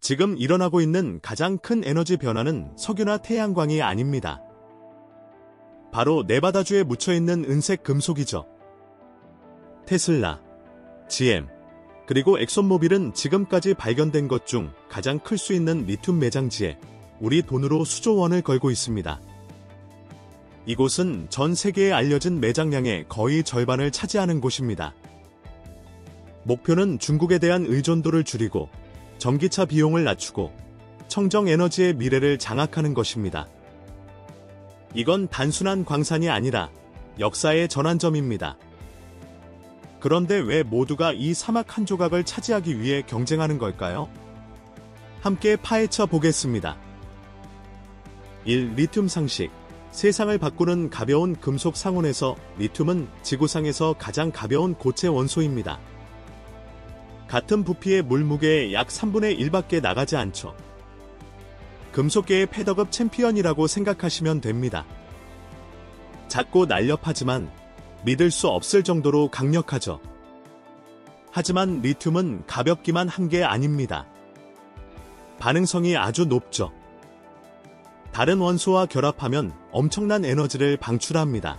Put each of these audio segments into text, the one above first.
지금 일어나고 있는 가장 큰 에너지 변화는 석유나 태양광이 아닙니다. 바로 네바다주에 묻혀있는 은색 금속이죠. 테슬라, GM, 그리고 엑손모빌은 지금까지 발견된 것 중 가장 클 수 있는 리튬 매장지에 우리 돈으로 수조 원을 걸고 있습니다. 이곳은 전 세계에 알려진 매장량의 거의 절반을 차지하는 곳입니다. 목표는 중국에 대한 의존도를 줄이고 전기차 비용을 낮추고 청정에너지의 미래를 장악하는 것입니다. 이건 단순한 광산이 아니라 역사의 전환점입니다. 그런데 왜 모두가 이 사막 한 조각을 차지하기 위해 경쟁하는 걸까요? 함께 파헤쳐 보겠습니다. 1. 리튬 상식. 세상을 바꾸는 가벼운 금속 상온에서 리튬은 지구상에서 가장 가벼운 고체 원소입니다. 같은 부피의 물 무게의 약 3분의 1밖에 나가지 않죠. 금속계의 패더급 챔피언이라고 생각하시면 됩니다. 작고 날렵하지만 믿을 수 없을 정도로 강력하죠. 하지만 리튬은 가볍기만 한 게 아닙니다. 반응성이 아주 높죠. 다른 원소와 결합하면 엄청난 에너지를 방출합니다.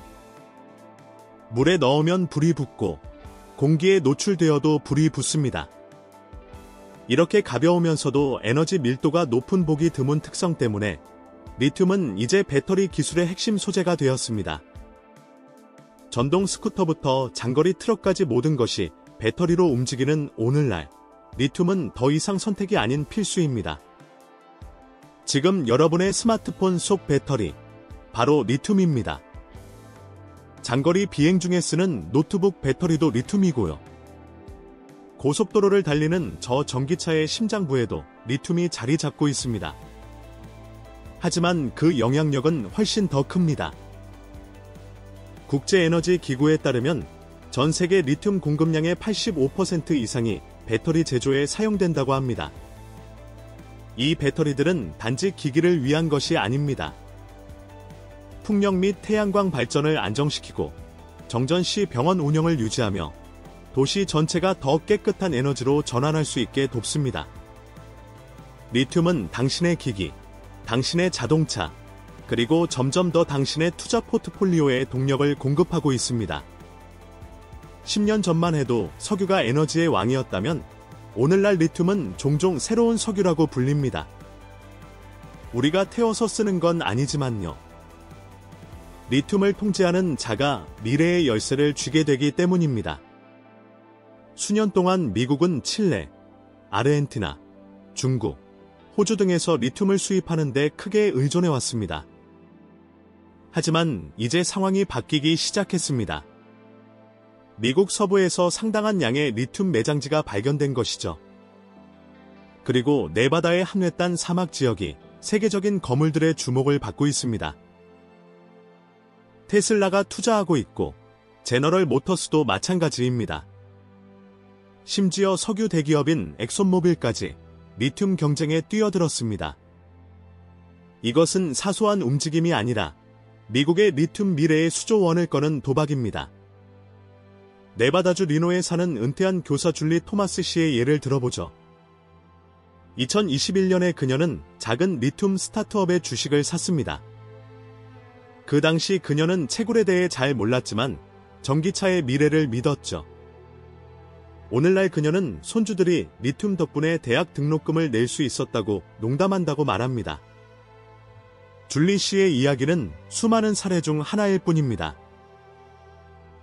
물에 넣으면 불이 붙고 공기에 노출되어도 불이 붙습니다. 이렇게 가벼우면서도 에너지 밀도가 높은 보기 드문 특성 때문에 리튬은 이제 배터리 기술의 핵심 소재가 되었습니다. 전동 스쿠터부터 장거리 트럭까지 모든 것이 배터리로 움직이는 오늘날, 리튬은 더 이상 선택이 아닌 필수입니다. 지금 여러분의 스마트폰 속 배터리, 바로 리튬입니다. 장거리 비행 중에 쓰는 노트북 배터리도 리튬이고요. 고속도로를 달리는 저 전기차의 심장부에도 리튬이 자리 잡고 있습니다. 하지만 그 영향력은 훨씬 더 큽니다. 국제에너지기구에 따르면 전 세계 리튬 공급량의 85% 이상이 배터리 제조에 사용된다고 합니다. 이 배터리들은 단지 기기를 위한 것이 아닙니다. 풍력 및 태양광 발전을 안정시키고 정전 시 병원 운영을 유지하며 도시 전체가 더 깨끗한 에너지로 전환할 수 있게 돕습니다. 리튬은 당신의 기기, 당신의 자동차, 그리고 점점 더 당신의 투자 포트폴리오에 동력을 공급하고 있습니다. 10년 전만 해도 석유가 에너지의 왕이었다면 오늘날 리튬은 종종 새로운 석유라고 불립니다. 우리가 태워서 쓰는 건 아니지만요. 리튬을 통제하는 자가 미래의 열쇠를 쥐게 되기 때문입니다. 수년 동안 미국은 칠레, 아르헨티나, 중국, 호주 등에서 리튬을 수입하는 데 크게 의존해왔습니다. 하지만 이제 상황이 바뀌기 시작했습니다. 미국 서부에서 상당한 양의 리튬 매장지가 발견된 것이죠. 그리고 네바다의 한 외딴 사막 지역이 세계적인 거물들의 주목을 받고 있습니다. 테슬라가 투자하고 있고 제너럴 모터스도 마찬가지입니다. 심지어 석유 대기업인 엑손모빌까지 리튬 경쟁에 뛰어들었습니다. 이것은 사소한 움직임이 아니라 미국의 리튬 미래의 수조 원을 거는 도박입니다. 네바다주 리노에 사는 은퇴한 교사 줄리 토마스 씨의 예를 들어보죠. 2021년에 그녀는 작은 리튬 스타트업의 주식을 샀습니다. 그 당시 그녀는 채굴에 대해 잘 몰랐지만 전기차의 미래를 믿었죠. 오늘날 그녀는 손주들이 리튬 덕분에 대학 등록금을 낼 수 있었다고 농담한다고 말합니다. 줄리 씨의 이야기는 수많은 사례 중 하나일 뿐입니다.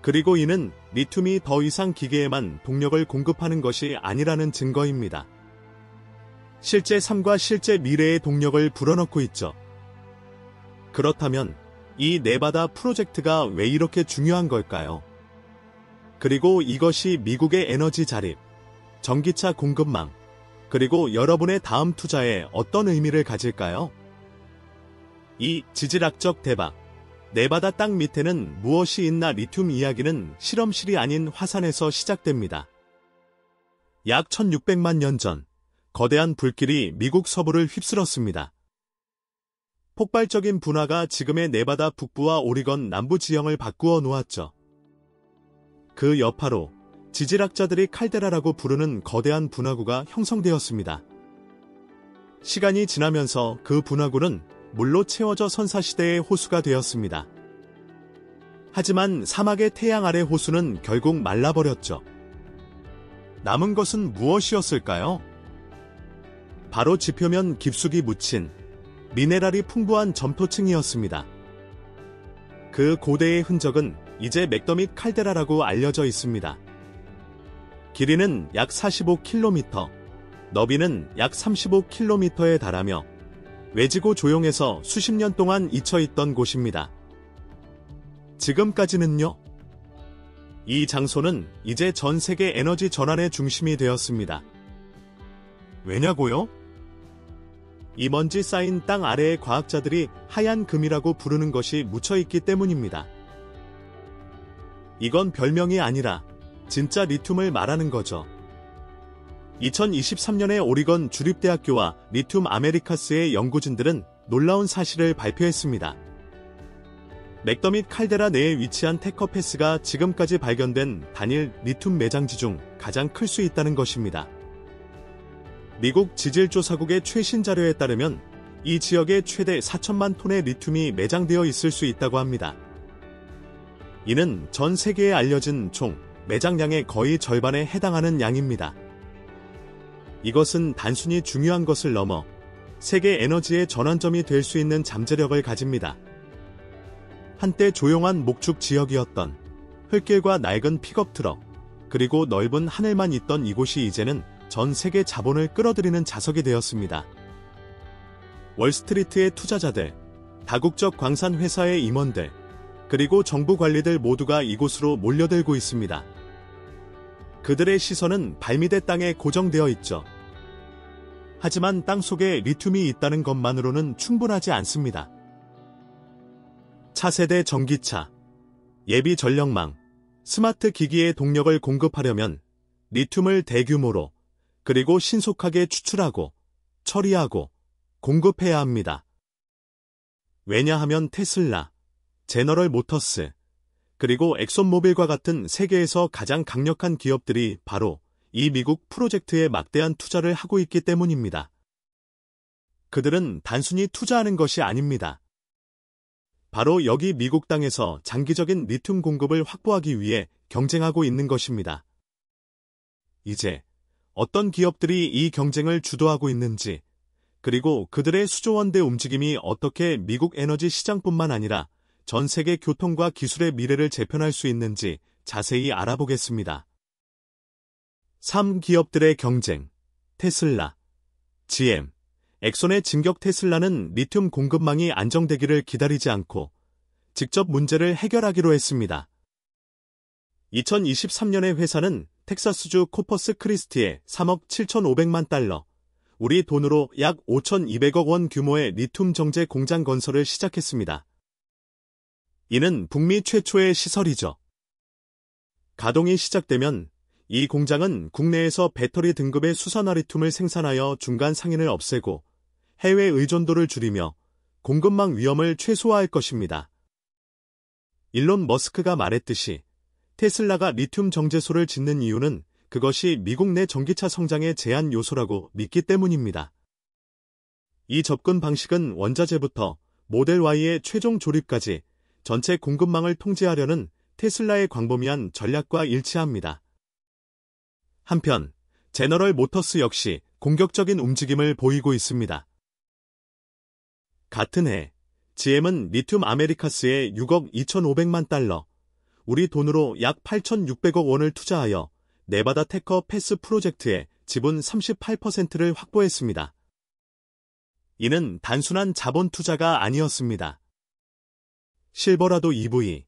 그리고 이는 리튬이 더 이상 기계에만 동력을 공급하는 것이 아니라는 증거입니다. 실제 삶과 실제 미래의 동력을 불어넣고 있죠. 그렇다면 이 네바다 프로젝트가 왜 이렇게 중요한 걸까요? 그리고 이것이 미국의 에너지 자립, 전기차 공급망, 그리고 여러분의 다음 투자에 어떤 의미를 가질까요? 이 지질학적 대박, 네바다 땅 밑에는 무엇이 있나 리튬 이야기는 실험실이 아닌 화산에서 시작됩니다. 약 1600만 년 전, 거대한 불길이 미국 서부를 휩쓸었습니다. 폭발적인 분화가 지금의 네바다 북부와 오리건 남부 지형을 바꾸어 놓았죠. 그 여파로 지질학자들이 칼데라라고 부르는 거대한 분화구가 형성되었습니다. 시간이 지나면서 그 분화구는 물로 채워져 선사시대의 호수가 되었습니다. 하지만 사막의 태양 아래 호수는 결국 말라버렸죠. 남은 것은 무엇이었을까요? 바로 지표면 깊숙이 묻힌 미네랄이 풍부한 점토층이었습니다. 그 고대의 흔적은 이제 맥더밋 칼데라라고 알려져 있습니다. 길이는 약 45km, 너비는 약 35km에 달하며 외지고 조용해서 수십 년 동안 잊혀있던 곳입니다. 지금까지는요? 이 장소는 이제 전 세계 에너지 전환의 중심이 되었습니다. 왜냐고요? 이 먼지 쌓인 땅 아래에 과학자들이 하얀 금이라고 부르는 것이 묻혀있기 때문입니다. 이건 별명이 아니라 진짜 리튬을 말하는 거죠. 2023년에 오리건 주립대학교와 리튬 아메리카스의 연구진들은 놀라운 사실을 발표했습니다. 맥더밋 칼데라 내에 위치한 테커패스가 지금까지 발견된 단일 리튬 매장지 중 가장 클 수 있다는 것입니다. 미국 지질조사국의 최신 자료에 따르면 이 지역에 최대 4천만 톤의 리튬이 매장되어 있을 수 있다고 합니다. 이는 전 세계에 알려진 총 매장량의 거의 절반에 해당하는 양입니다. 이것은 단순히 중요한 것을 넘어 세계 에너지의 전환점이 될 수 있는 잠재력을 가집니다. 한때 조용한 목축 지역이었던 흙길과 낡은 픽업 트럭, 그리고 넓은 하늘만 있던 이곳이 이제는 전 세계 자본을 끌어들이는 자석이 되었습니다. 월스트리트의 투자자들, 다국적 광산 회사의 임원들, 그리고 정부 관리들 모두가 이곳으로 몰려들고 있습니다. 그들의 시선은 발밑의 땅에 고정되어 있죠. 하지만 땅 속에 리튬이 있다는 것만으로는 충분하지 않습니다. 차세대 전기차, 예비 전력망, 스마트 기기의 동력을 공급하려면 리튬을 대규모로 그리고 신속하게 추출하고 처리하고 공급해야 합니다. 왜냐하면 테슬라, 제너럴 모터스, 그리고 엑손모빌과 같은 세계에서 가장 강력한 기업들이 바로 이 미국 프로젝트에 막대한 투자를 하고 있기 때문입니다. 그들은 단순히 투자하는 것이 아닙니다. 바로 여기 미국 땅에서 장기적인 리튬 공급을 확보하기 위해 경쟁하고 있는 것입니다. 이제 어떤 기업들이 이 경쟁을 주도하고 있는지, 그리고 그들의 수조원대 움직임이 어떻게 미국 에너지 시장뿐만 아니라 전 세계 교통과 기술의 미래를 재편할 수 있는지 자세히 알아보겠습니다. 3기업들의 경쟁, 테슬라, GM, 엑손의 진격. 테슬라는 리튬 공급망이 안정되기를 기다리지 않고 직접 문제를 해결하기로 했습니다. 2023년에 회사는 텍사스주 코퍼스 크리스티에 3억 7,500만 달러, 우리 돈으로 약 5,200억 원 규모의 리튬 정제 공장 건설을 시작했습니다. 이는 북미 최초의 시설이죠. 가동이 시작되면 이 공장은 국내에서 배터리 등급의 수산화 리튬을 생산하여 중간 상인을 없애고 해외 의존도를 줄이며 공급망 위험을 최소화할 것입니다. 일론 머스크가 말했듯이 테슬라가 리튬 정제소를 짓는 이유는 그것이 미국 내 전기차 성장의 제한 요소라고 믿기 때문입니다. 이 접근 방식은 원자재부터 모델 Y의 최종 조립까지 전체 공급망을 통제하려는 테슬라의 광범위한 전략과 일치합니다. 한편 제너럴 모터스 역시 공격적인 움직임을 보이고 있습니다. 같은 해 GM은 리튬 아메리카스에 6억 2,500만 달러, 우리 돈으로 약 8,600억 원을 투자하여 네바다 테커 패스 프로젝트의 지분 38%를 확보했습니다. 이는 단순한 자본 투자가 아니었습니다. 실버라도 EV,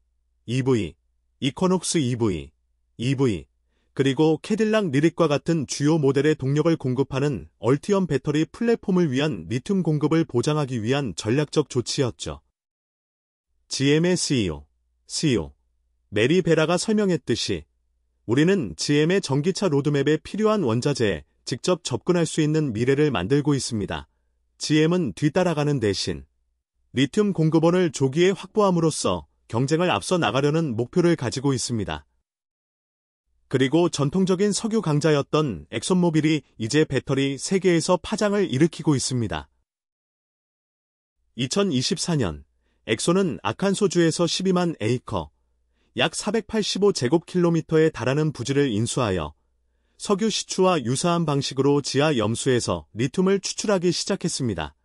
이쿼녹스 EV, 그리고 캐딜락 리릭과 같은 주요 모델의 동력을 공급하는 얼티엄 배터리 플랫폼을 위한 리튬 공급을 보장하기 위한 전략적 조치였죠. GM의 CEO 메리 베라가 설명했듯이 우리는 GM의 전기차 로드맵에 필요한 원자재에 직접 접근할 수 있는 미래를 만들고 있습니다. GM은 뒤따라가는 대신 리튬 공급원을 조기에 확보함으로써 경쟁을 앞서 나가려는 목표를 가지고 있습니다. 그리고 전통적인 석유 강자였던 엑손모빌이 이제 배터리 세계에서 파장을 일으키고 있습니다. 2024년 엑손은 아칸소주에서 12만 에이커, 약 485제곱킬로미터에 달하는 부지를 인수하여 석유 시추와 유사한 방식으로 지하 염수에서 리튬을 추출하기 시작했습니다.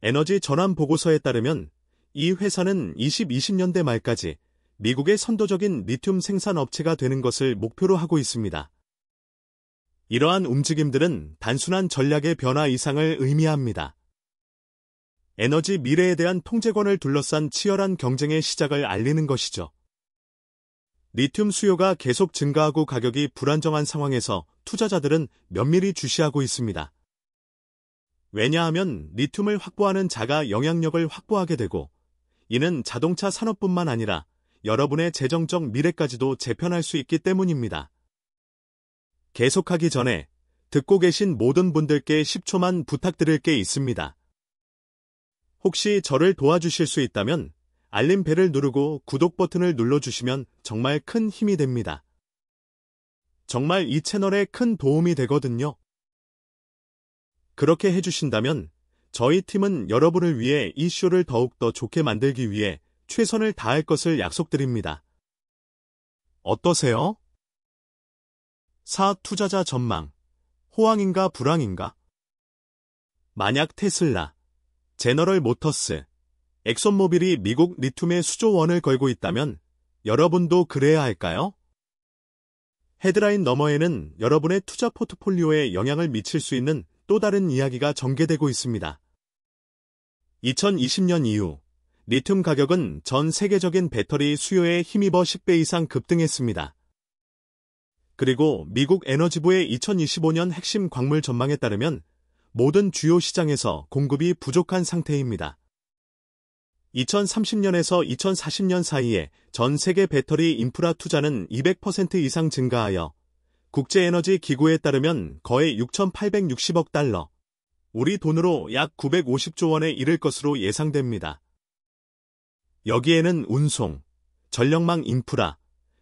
에너지 전환 보고서에 따르면 이 회사는 2020년대 말까지 미국의 선도적인 리튬 생산 업체가 되는 것을 목표로 하고 있습니다. 이러한 움직임들은 단순한 전략의 변화 이상을 의미합니다. 에너지 미래에 대한 통제권을 둘러싼 치열한 경쟁의 시작을 알리는 것이죠. 리튬 수요가 계속 증가하고 가격이 불안정한 상황에서 투자자들은 면밀히 주시하고 있습니다. 왜냐하면 리튬을 확보하는 자가 영향력을 확보하게 되고, 이는 자동차 산업뿐만 아니라 여러분의 재정적 미래까지도 재편할 수 있기 때문입니다. 계속하기 전에 듣고 계신 모든 분들께 10초만 부탁드릴 게 있습니다. 혹시 저를 도와주실 수 있다면 알림벨을 누르고 구독 버튼을 눌러주시면 정말 큰 힘이 됩니다. 정말 이 채널에 큰 도움이 되거든요. 그렇게 해주신다면 저희 팀은 여러분을 위해 이 쇼를 더욱더 좋게 만들기 위해 최선을 다할 것을 약속드립니다. 어떠세요? 4. 투자자 전망. 호황인가 불황인가? 만약 테슬라, 제너럴 모터스, 엑손모빌이 미국 리튬에 수조 원을 걸고 있다면 여러분도 그래야 할까요? 헤드라인 너머에는 여러분의 투자 포트폴리오에 영향을 미칠 수 있는 또 다른 이야기가 전개되고 있습니다. 2020년 이후 리튬 가격은 전 세계적인 배터리 수요에 힘입어 10배 이상 급등했습니다. 그리고 미국 에너지부의 2025년 핵심 광물 전망에 따르면 모든 주요 시장에서 공급이 부족한 상태입니다. 2030년에서 2040년 사이에 전 세계 배터리 인프라 투자는 200% 이상 증가하여 국제에너지 기구에 따르면 거의 6,860억 달러, 우리 돈으로 약 950조 원에 이를 것으로 예상됩니다. 여기에는 운송, 전력망 인프라,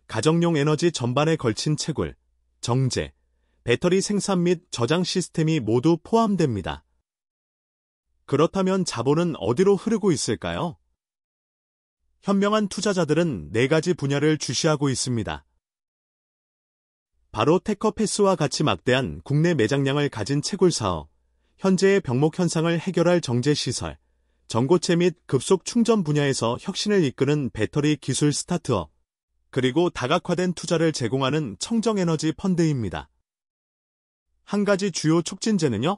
가정용 에너지 전반에 걸친 채굴, 정제, 배터리 생산 및 저장 시스템이 모두 포함됩니다. 그렇다면 자본은 어디로 흐르고 있을까요? 현명한 투자자들은 4가지 분야를 주시하고 있습니다. 바로 테커패스와 같이 막대한 국내 매장량을 가진 채굴 사업, 현재의 병목 현상을 해결할 정제 시설, 전고체 및 급속 충전 분야에서 혁신을 이끄는 배터리 기술 스타트업, 그리고 다각화된 투자를 제공하는 청정에너지 펀드입니다. 한 가지 주요 촉진제는요?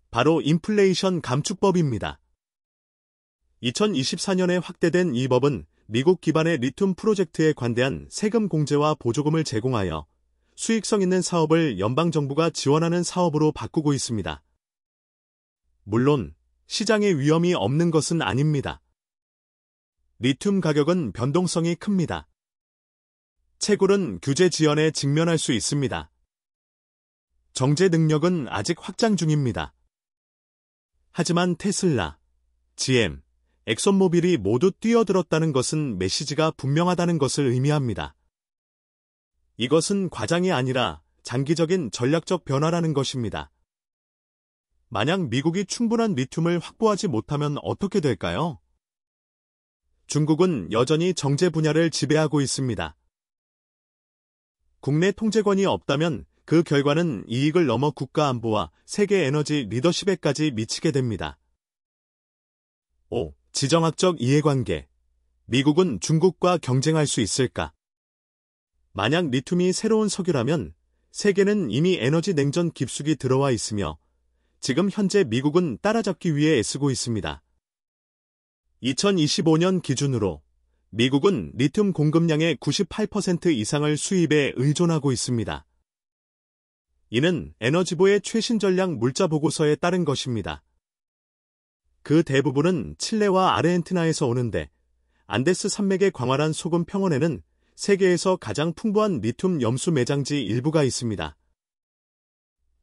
바로 인플레이션 감축법입니다. 2024년에 확대된 이 법은 미국 기반의 리튬 프로젝트에 관대한 세금 공제와 보조금을 제공하여 수익성 있는 사업을 연방정부가 지원하는 사업으로 바꾸고 있습니다. 물론 시장에 위험이 없는 것은 아닙니다. 리튬 가격은 변동성이 큽니다. 채굴은 규제 지연에 직면할 수 있습니다. 정제 능력은 아직 확장 중입니다. 하지만 테슬라, GM, 엑손모빌이 모두 뛰어들었다는 것은 메시지가 분명하다는 것을 의미합니다. 이것은 과장이 아니라 장기적인 전략적 변화라는 것입니다. 만약 미국이 충분한 리튬을 확보하지 못하면 어떻게 될까요? 중국은 여전히 정제 분야를 지배하고 있습니다. 국내 통제권이 없다면 그 결과는 이익을 넘어 국가 안보와 세계 에너지 리더십에까지 미치게 됩니다. 5. 지정학적 이해관계. 미국은 중국과 경쟁할 수 있을까? 만약 리튬이 새로운 석유라면 세계는 이미 에너지 냉전 깊숙이 들어와 있으며 지금 현재 미국은 따라잡기 위해 애쓰고 있습니다. 2025년 기준으로 미국은 리튬 공급량의 98% 이상을 수입에 의존하고 있습니다. 이는 에너지부의 최신 전략 물자 보고서에 따른 것입니다. 그 대부분은 칠레와 아르헨티나에서 오는데 안데스 산맥의 광활한 소금 평원에는 세계에서 가장 풍부한 리튬 염수 매장지 일부가 있습니다.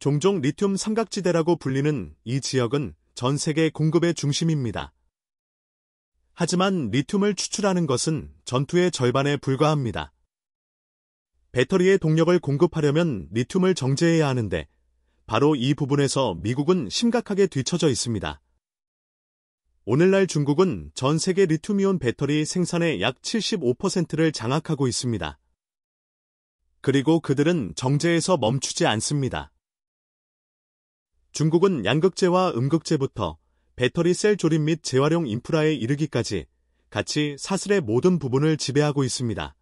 종종 리튬 삼각지대라고 불리는 이 지역은 전 세계 공급의 중심입니다. 하지만 리튬을 추출하는 것은 전투의 절반에 불과합니다. 배터리의 동력을 공급하려면 리튬을 정제해야 하는데 바로 이 부분에서 미국은 심각하게 뒤처져 있습니다. 오늘날 중국은 전 세계 리튬이온 배터리 생산의 약 75%를 장악하고 있습니다. 그리고 그들은 정제에서 멈추지 않습니다. 중국은 양극재와 음극재부터 배터리 셀 조립 및 재활용 인프라에 이르기까지 같이 사슬의 모든 부분을 지배하고 있습니다.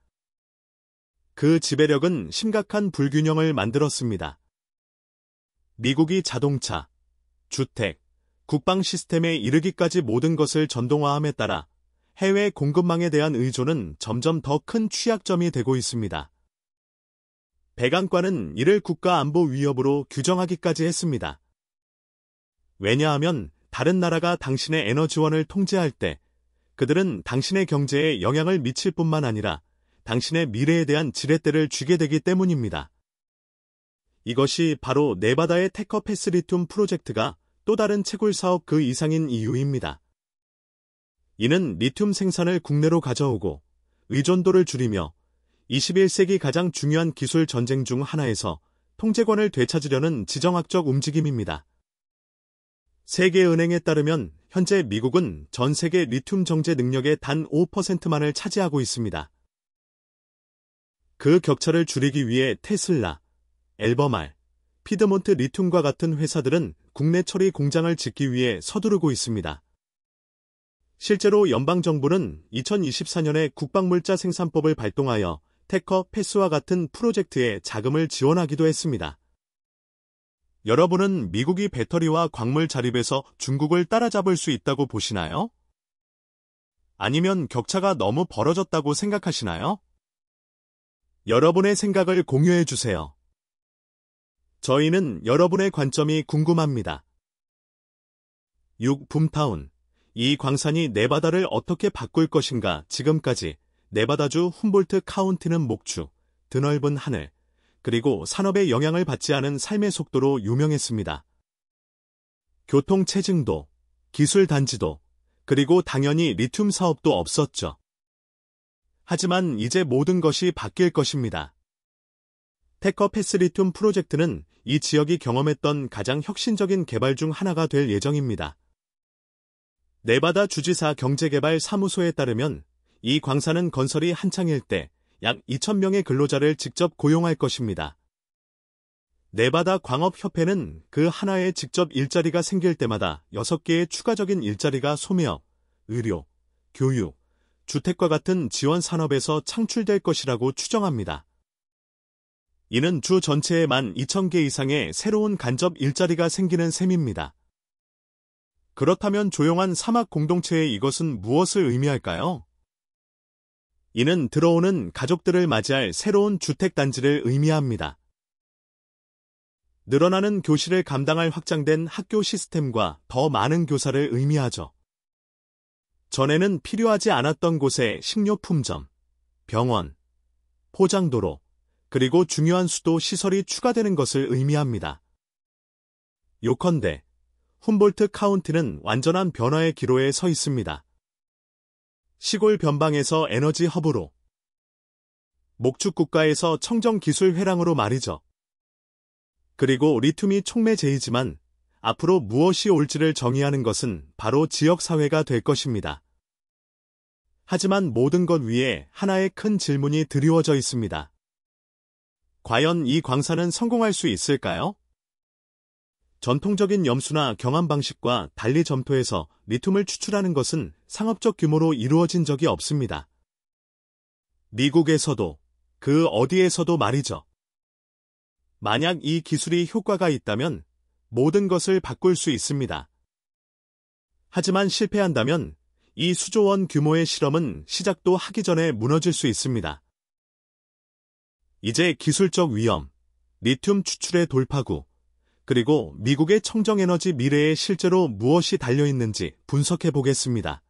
그 지배력은 심각한 불균형을 만들었습니다. 미국이 자동차, 주택, 국방 시스템에 이르기까지 모든 것을 전동화함에 따라 해외 공급망에 대한 의존은 점점 더 큰 취약점이 되고 있습니다. 백악관은 이를 국가 안보 위협으로 규정하기까지 했습니다. 왜냐하면 다른 나라가 당신의 에너지원을 통제할 때 그들은 당신의 경제에 영향을 미칠 뿐만 아니라 당신의 미래에 대한 지렛대를 쥐게 되기 때문입니다. 이것이 바로 네바다의 테커 패스 리튬 프로젝트가 또 다른 채굴 사업 그 이상인 이유입니다. 이는 리튬 생산을 국내로 가져오고 의존도를 줄이며 21세기 가장 중요한 기술 전쟁 중 하나에서 통제권을 되찾으려는 지정학적 움직임입니다. 세계은행에 따르면 현재 미국은 전 세계 리튬 정제 능력의 단 5%만을 차지하고 있습니다. 그 격차를 줄이기 위해 테슬라, 엘버말, 피드몬트 리튬과 같은 회사들은 국내 처리 공장을 짓기 위해 서두르고 있습니다. 실제로 연방정부는 2024년에 국방물자 생산법을 발동하여 테커 패스와 같은 프로젝트에 자금을 지원하기도 했습니다. 여러분은 미국이 배터리와 광물 자립에서 중국을 따라잡을 수 있다고 보시나요? 아니면 격차가 너무 벌어졌다고 생각하시나요? 여러분의 생각을 공유해 주세요. 저희는 여러분의 관점이 궁금합니다. 6. 붐타운. 이 광산이 네바다를 어떻게 바꿀 것인가. 지금까지 네바다주 훔볼트 카운티는 목축, 드넓은 하늘, 그리고 산업의 영향을 받지 않은 삶의 속도로 유명했습니다. 교통 체증도, 기술 단지도, 그리고 당연히 리튬 사업도 없었죠. 하지만 이제 모든 것이 바뀔 것입니다. 테커 패스 리튬 프로젝트는 이 지역이 경험했던 가장 혁신적인 개발 중 하나가 될 예정입니다. 네바다 주지사 경제개발 사무소에 따르면 이 광산은 건설이 한창일 때 약 2,000명의 근로자를 직접 고용할 것입니다. 네바다 광업협회는 그 하나에 직접 일자리가 생길 때마다 6개의 추가적인 일자리가 소매업, 의료, 교육, 주택과 같은 지원 산업에서 창출될 것이라고 추정합니다. 이는 주 전체에 12,000개 이상의 새로운 간접 일자리가 생기는 셈입니다. 그렇다면 조용한 사막 공동체의 이것은 무엇을 의미할까요? 이는 들어오는 가족들을 맞이할 새로운 주택단지를 의미합니다. 늘어나는 교실을 감당할 확장된 학교 시스템과 더 많은 교사를 의미하죠. 전에는 필요하지 않았던 곳에 식료품점, 병원, 포장도로, 그리고 중요한 수도 시설이 추가되는 것을 의미합니다. 요컨대 훔볼트 카운티는 완전한 변화의 기로에 서 있습니다. 시골 변방에서 에너지 허브로, 목축 국가에서 청정 기술 회랑으로 말이죠. 그리고 리튬이 촉매제이지만 앞으로 무엇이 올지를 정의하는 것은 바로 지역사회가 될 것입니다. 하지만 모든 것 위에 하나의 큰 질문이 드리워져 있습니다. 과연 이 광산은 성공할 수 있을까요? 전통적인 염수나 경암 방식과 달리 점토에서 리튬을 추출하는 것은 상업적 규모로 이루어진 적이 없습니다. 미국에서도, 그 어디에서도 말이죠. 만약 이 기술이 효과가 있다면 모든 것을 바꿀 수 있습니다. 하지만 실패한다면 이 수조 원 규모의 실험은 시작도 하기 전에 무너질 수 있습니다. 이제 기술적 위험, 리튬 추출의 돌파구, 그리고 미국의 청정에너지 미래에 실제로 무엇이 달려있는지 분석해 보겠습니다.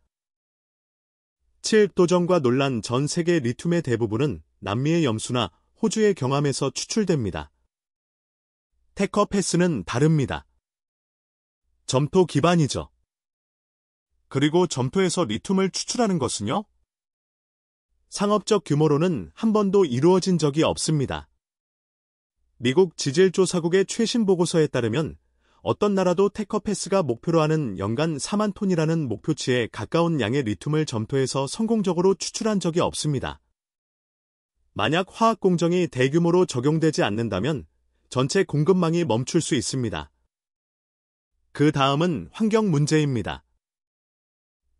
칠도전과 논란. 전 세계 리튬의 대부분은 남미의 염수나 호주의 경암에서 추출됩니다. 테커 패스는 다릅니다. 점토 기반이죠. 그리고 점토에서 리튬을 추출하는 것은요? 상업적 규모로는 한 번도 이루어진 적이 없습니다. 미국 지질조사국의 최신 보고서에 따르면 어떤 나라도 테커패스가 목표로 하는 연간 4만 톤이라는 목표치에 가까운 양의 리튬을 점토해서 성공적으로 추출한 적이 없습니다. 만약 화학 공정이 대규모로 적용되지 않는다면 전체 공급망이 멈출 수 있습니다. 그 다음은 환경 문제입니다.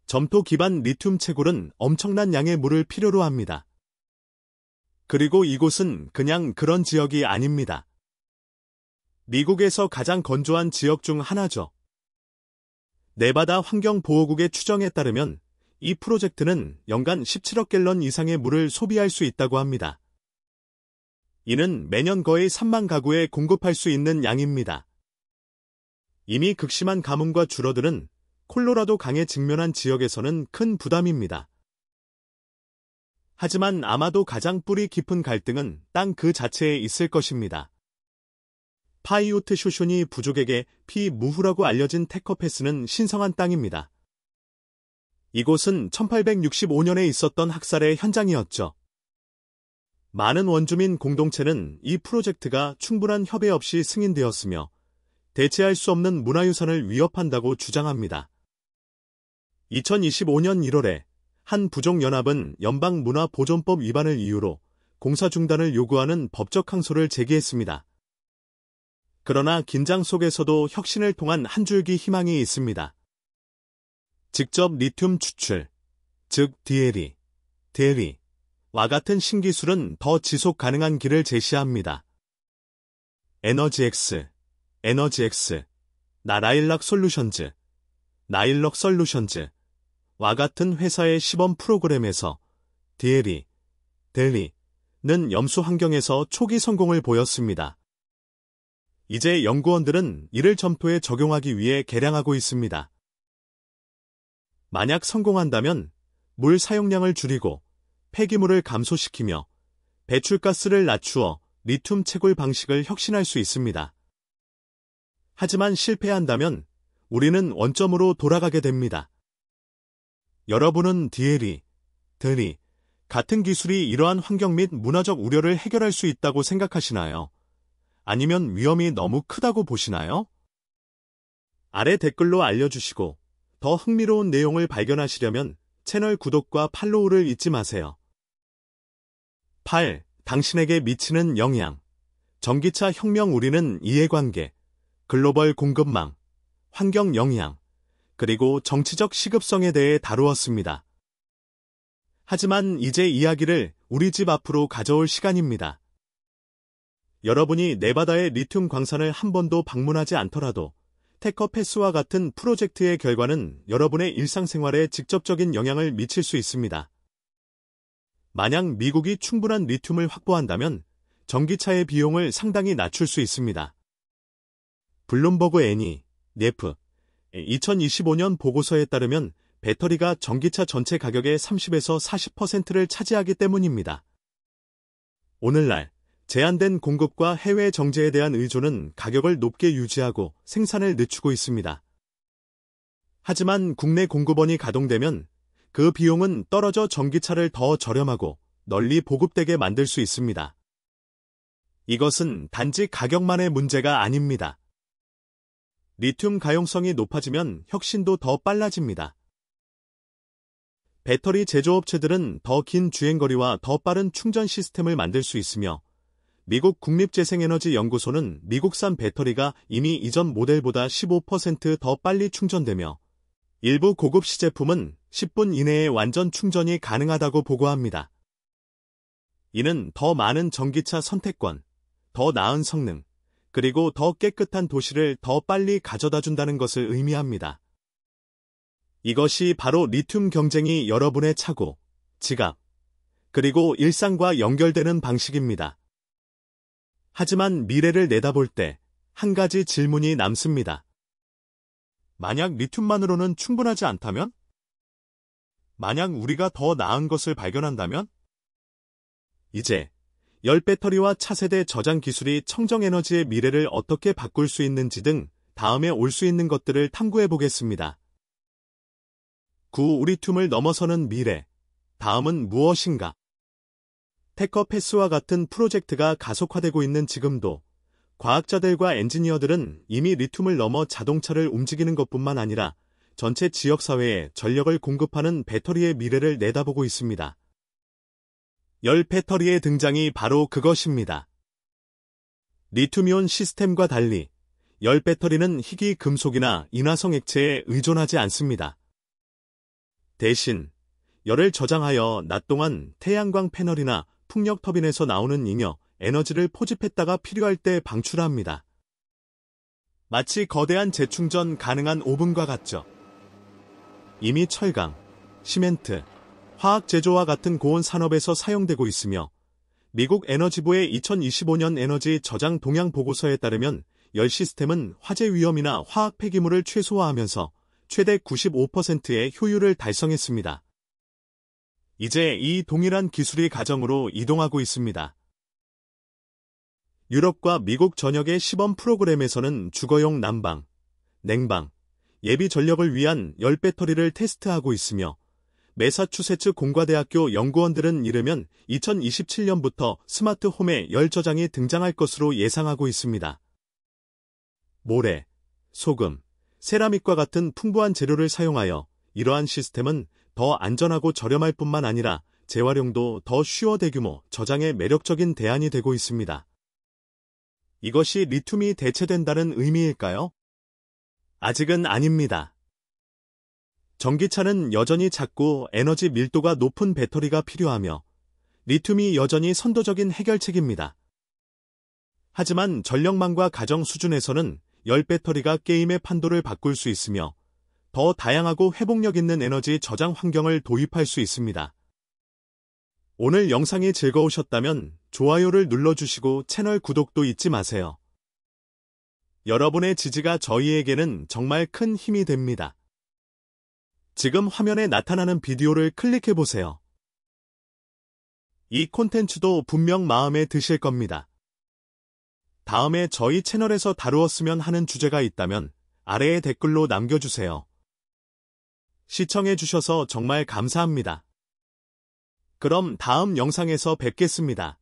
점토 기반 리튬 채굴은 엄청난 양의 물을 필요로 합니다. 그리고 이곳은 그냥 그런 지역이 아닙니다. 미국에서 가장 건조한 지역 중 하나죠. 네바다 환경보호국의 추정에 따르면 이 프로젝트는 연간 17억 갤런 이상의 물을 소비할 수 있다고 합니다. 이는 매년 거의 3만 가구에 공급할 수 있는 양입니다. 이미 극심한 가뭄과 줄어드는 콜로라도 강에 직면한 지역에서는 큰 부담입니다. 하지만 아마도 가장 뿌리 깊은 갈등은 땅 그 자체에 있을 것입니다. 파이오트 쇼쇼니 부족에게 피무후라고 알려진 테커패스는 신성한 땅입니다. 이곳은 1865년에 있었던 학살의 현장이었죠. 많은 원주민 공동체는 이 프로젝트가 충분한 협의 없이 승인되었으며 대체할 수 없는 문화유산을 위협한다고 주장합니다. 2025년 1월에 한 부족연합은 연방문화보존법 위반을 이유로 공사 중단을 요구하는 법적 항소를 제기했습니다. 그러나 긴장 속에서도 혁신을 통한 한 줄기 희망이 있습니다. 직접 리튬 추출, 즉 DLE와 같은 신기술은 더 지속 가능한 길을 제시합니다. 에너지X, 나일락 솔루션즈와 같은 회사의 시범 프로그램에서 DLE는 염수 환경에서 초기 성공을 보였습니다. 이제 연구원들은 이를 점토에 적용하기 위해 개량하고 있습니다. 만약 성공한다면 물 사용량을 줄이고 폐기물을 감소시키며 배출가스를 낮추어 리튬 채굴 방식을 혁신할 수 있습니다. 하지만 실패한다면 우리는 원점으로 돌아가게 됩니다. 여러분은 DLE 같은 기술이 이러한 환경 및 문화적 우려를 해결할 수 있다고 생각하시나요? 아니면 위험이 너무 크다고 보시나요? 아래 댓글로 알려주시고 더 흥미로운 내용을 발견하시려면 채널 구독과 팔로우를 잊지 마세요. 8. 당신에게 미치는 영향. 전기차 혁명. 우리는 이해관계, 글로벌 공급망, 환경 영향, 그리고 정치적 시급성에 대해 다루었습니다. 하지만 이제 이야기를 우리 집 앞으로 가져올 시간입니다. 여러분이 네바다의 리튬 광산을 한 번도 방문하지 않더라도 테커패스와 같은 프로젝트의 결과는 여러분의 일상생활에 직접적인 영향을 미칠 수 있습니다. 만약 미국이 충분한 리튬을 확보한다면 전기차의 비용을 상당히 낮출 수 있습니다. 블룸버그 NEF 2025년 보고서에 따르면 배터리가 전기차 전체 가격의 30에서 40%를 차지하기 때문입니다. 오늘날 제한된 공급과 해외 정제에 대한 의존은 가격을 높게 유지하고 생산을 늦추고 있습니다. 하지만 국내 공급원이 가동되면 그 비용은 떨어져 전기차를 더 저렴하고 널리 보급되게 만들 수 있습니다. 이것은 단지 가격만의 문제가 아닙니다. 리튬 가용성이 높아지면 혁신도 더 빨라집니다. 배터리 제조업체들은 더 긴 주행거리와 더 빠른 충전 시스템을 만들 수 있으며 미국 국립재생에너지연구소는 미국산 배터리가 이미 이전 모델보다 15% 더 빨리 충전되며 일부 고급 시제품은 10분 이내에 완전 충전이 가능하다고 보고합니다. 이는 더 많은 전기차 선택권, 더 나은 성능, 그리고 더 깨끗한 도시를 더 빨리 가져다 준다는 것을 의미합니다. 이것이 바로 리튬 경쟁이 여러분의 차고, 지갑, 그리고 일상과 연결되는 방식입니다. 하지만 미래를 내다볼 때 한 가지 질문이 남습니다. 만약 리튬만으로는 충분하지 않다면? 만약 우리가 더 나은 것을 발견한다면? 이제 열배터리와 차세대 저장 기술이 청정에너지의 미래를 어떻게 바꿀 수 있는지 등 다음에 올 수 있는 것들을 탐구해 보겠습니다. 9. 리튬을 넘어서는 미래. 다음은 무엇인가? 테커패스와 같은 프로젝트가 가속화되고 있는 지금도 과학자들과 엔지니어들은 이미 리튬을 넘어 자동차를 움직이는 것뿐만 아니라 전체 지역사회에 전력을 공급하는 배터리의 미래를 내다보고 있습니다. 열 배터리의 등장이 바로 그것입니다. 리튬이온 시스템과 달리 열 배터리는 희귀 금속이나 인화성 액체에 의존하지 않습니다. 대신 열을 저장하여 낮 동안 태양광 패널이나 풍력 터빈에서 나오는 잉여, 에너지를 포집했다가 필요할 때 방출합니다. 마치 거대한 재충전 가능한 오븐과 같죠. 이미 철강, 시멘트, 화학 제조와 같은 고온 산업에서 사용되고 있으며 미국 에너지부의 2025년 에너지 저장 동향 보고서에 따르면 열 시스템은 화재 위험이나 화학 폐기물을 최소화하면서 최대 95%의 효율을 달성했습니다. 이제 이 동일한 기술이 가정으로 이동하고 있습니다. 유럽과 미국 전역의 시범 프로그램에서는 주거용 난방, 냉방, 예비 전력을 위한 열 배터리를 테스트하고 있으며 매사추세츠 공과대학교 연구원들은 이르면 2027년부터 스마트 홈에 열 저장이 등장할 것으로 예상하고 있습니다. 모래, 소금, 세라믹과 같은 풍부한 재료를 사용하여 이러한 시스템은 더 안전하고 저렴할 뿐만 아니라 재활용도 더 쉬워 대규모 저장의 매력적인 대안이 되고 있습니다. 이것이 리튬이 대체된다는 의미일까요? 아직은 아닙니다. 전기차는 여전히 작고 에너지 밀도가 높은 배터리가 필요하며 리튬이 여전히 선도적인 해결책입니다. 하지만 전력망과 가정 수준에서는 열 배터리가 게임의 판도를 바꿀 수 있으며 더 다양하고 회복력 있는 에너지 저장 환경을 도입할 수 있습니다. 오늘 영상이 즐거우셨다면 좋아요를 눌러주시고 채널 구독도 잊지 마세요. 여러분의 지지가 저희에게는 정말 큰 힘이 됩니다. 지금 화면에 나타나는 비디오를 클릭해보세요. 이 콘텐츠도 분명 마음에 드실 겁니다. 다음에 저희 채널에서 다루었으면 하는 주제가 있다면 아래에 댓글로 남겨주세요. 시청해주셔서 정말 감사합니다. 그럼 다음 영상에서 뵙겠습니다.